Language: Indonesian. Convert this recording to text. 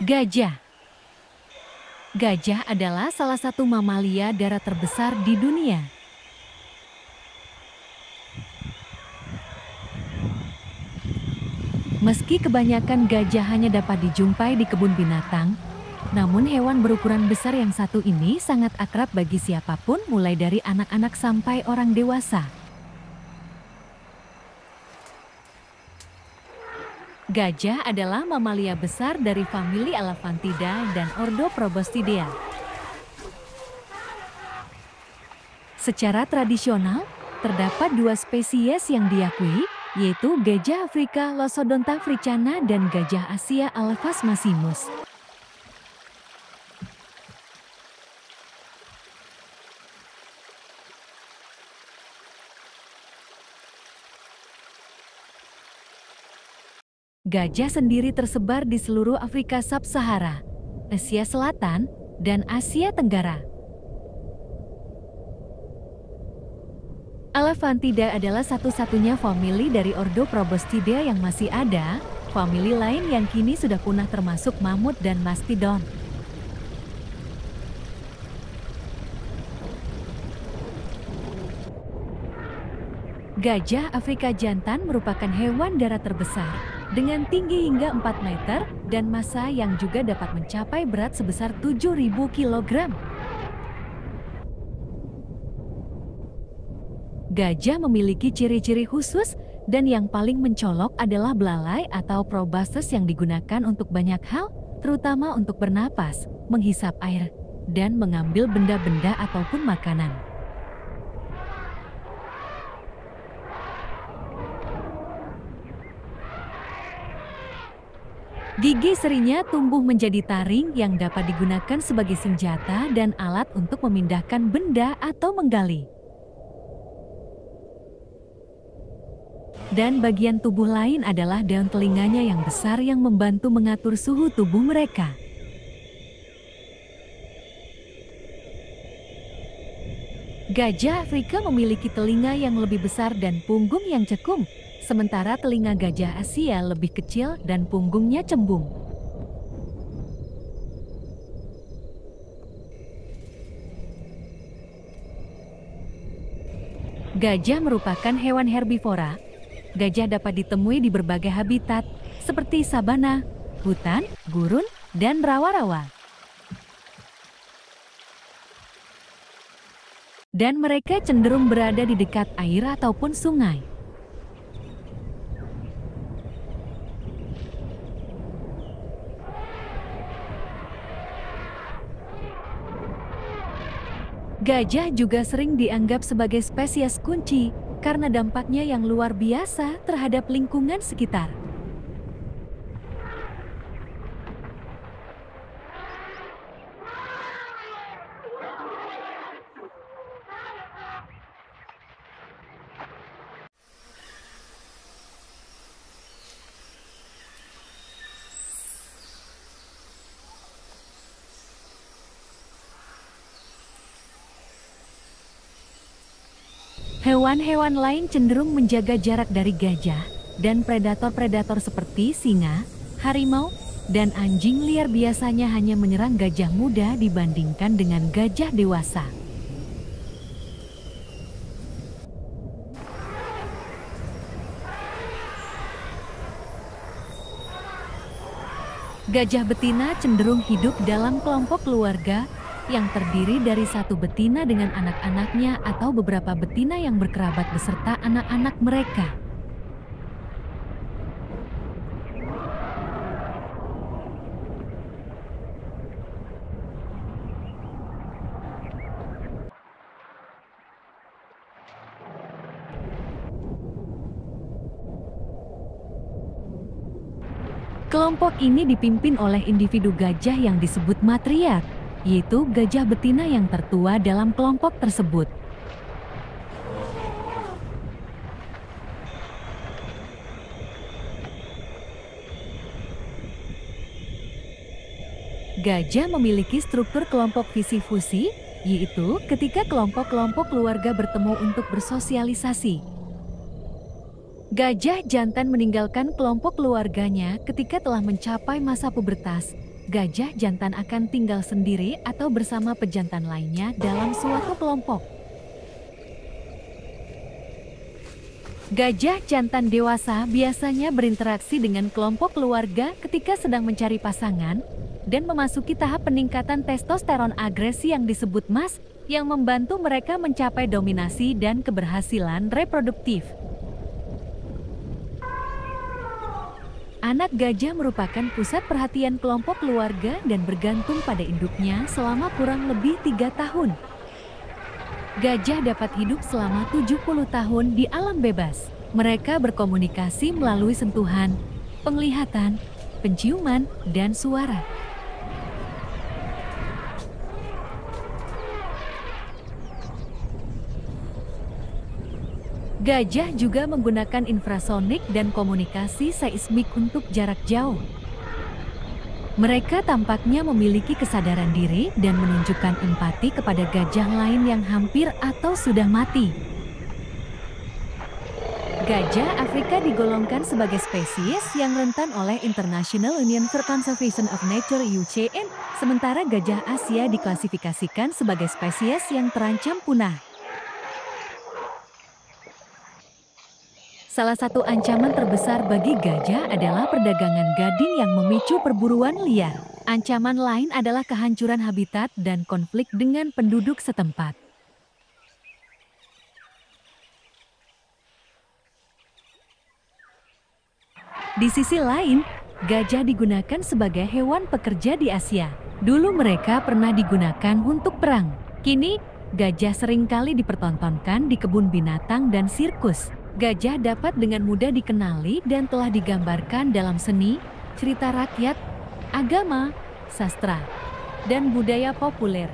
Gajah. Gajah adalah salah satu mamalia darat terbesar di dunia. Meski kebanyakan gajah hanya dapat dijumpai di kebun binatang, namun hewan berukuran besar yang satu ini sangat akrab bagi siapapun, mulai dari anak-anak sampai orang dewasa. Gajah adalah mamalia besar dari famili Elephantidae dan ordo Proboscidea. Secara tradisional, terdapat dua spesies yang diakui, yaitu gajah Afrika Loxodonta africana dan gajah Asia Alephas maximus. Gajah sendiri tersebar di seluruh Afrika Sub-Sahara, Asia Selatan, dan Asia Tenggara. Elephantidae adalah satu-satunya famili dari ordo Proboscidea yang masih ada. Famili lain yang kini sudah punah termasuk mamut dan mastodon. Gajah Afrika jantan merupakan hewan darat terbesar, dengan tinggi hingga 4 meter dan massa yang juga dapat mencapai berat sebesar 7.000 kg. Gajah memiliki ciri-ciri khusus dan yang paling mencolok adalah belalai atau proboscis yang digunakan untuk banyak hal, terutama untuk bernapas, menghisap air, dan mengambil benda-benda ataupun makanan. Gigi serinya tumbuh menjadi taring yang dapat digunakan sebagai senjata dan alat untuk memindahkan benda atau menggali. Dan bagian tubuh lain adalah daun telinganya yang besar yang membantu mengatur suhu tubuh mereka. Gajah Afrika memiliki telinga yang lebih besar dan punggung yang cekung. Sementara telinga gajah Asia lebih kecil dan punggungnya cembung. Gajah merupakan hewan herbivora. Gajah dapat ditemui di berbagai habitat seperti sabana, hutan, gurun, dan rawa-rawa. Dan mereka cenderung berada di dekat air ataupun sungai. Gajah juga sering dianggap sebagai spesies kunci karena dampaknya yang luar biasa terhadap lingkungan sekitar. Hewan-hewan lain cenderung menjaga jarak dari gajah, dan predator-predator seperti singa, harimau, dan anjing liar biasanya hanya menyerang gajah muda dibandingkan dengan gajah dewasa. Gajah betina cenderung hidup dalam kelompok keluarga yang terdiri dari satu betina dengan anak-anaknya atau beberapa betina yang berkerabat beserta anak-anak mereka. Kelompok ini dipimpin oleh individu gajah yang disebut matriark, yaitu gajah betina yang tertua dalam kelompok tersebut. Gajah memiliki struktur kelompok visi-fusi, yaitu ketika kelompok-kelompok keluarga bertemu untuk bersosialisasi. Gajah jantan meninggalkan kelompok keluarganya ketika telah mencapai masa pubertas gajah jantan akan tinggal sendiri atau bersama pejantan lainnya dalam suatu kelompok. Gajah jantan dewasa biasanya berinteraksi dengan kelompok keluarga ketika sedang mencari pasangan dan memasuki tahap peningkatan testosteron agresi yang disebut MAS yang membantu mereka mencapai dominasi dan keberhasilan reproduktif. Anak gajah merupakan pusat perhatian kelompok keluarga dan bergantung pada induknya selama kurang lebih 3 tahun. Gajah dapat hidup selama 70 tahun di alam bebas. Mereka berkomunikasi melalui sentuhan, penglihatan, penciuman, dan suara. Gajah juga menggunakan infrasonik dan komunikasi seismik untuk jarak jauh. Mereka tampaknya memiliki kesadaran diri dan menunjukkan empati kepada gajah lain yang hampir atau sudah mati. Gajah Afrika digolongkan sebagai spesies yang rentan oleh International Union for Conservation of Nature (IUCN), sementara gajah Asia diklasifikasikan sebagai spesies yang terancam punah. Salah satu ancaman terbesar bagi gajah adalah perdagangan gading yang memicu perburuan liar. Ancaman lain adalah kehancuran habitat dan konflik dengan penduduk setempat. Di sisi lain, gajah digunakan sebagai hewan pekerja di Asia. Dulu mereka pernah digunakan untuk perang. Kini, gajah seringkali dipertontonkan di kebun binatang dan sirkus. Gajah dapat dengan mudah dikenali dan telah digambarkan dalam seni, cerita rakyat, agama, sastra, dan budaya populer.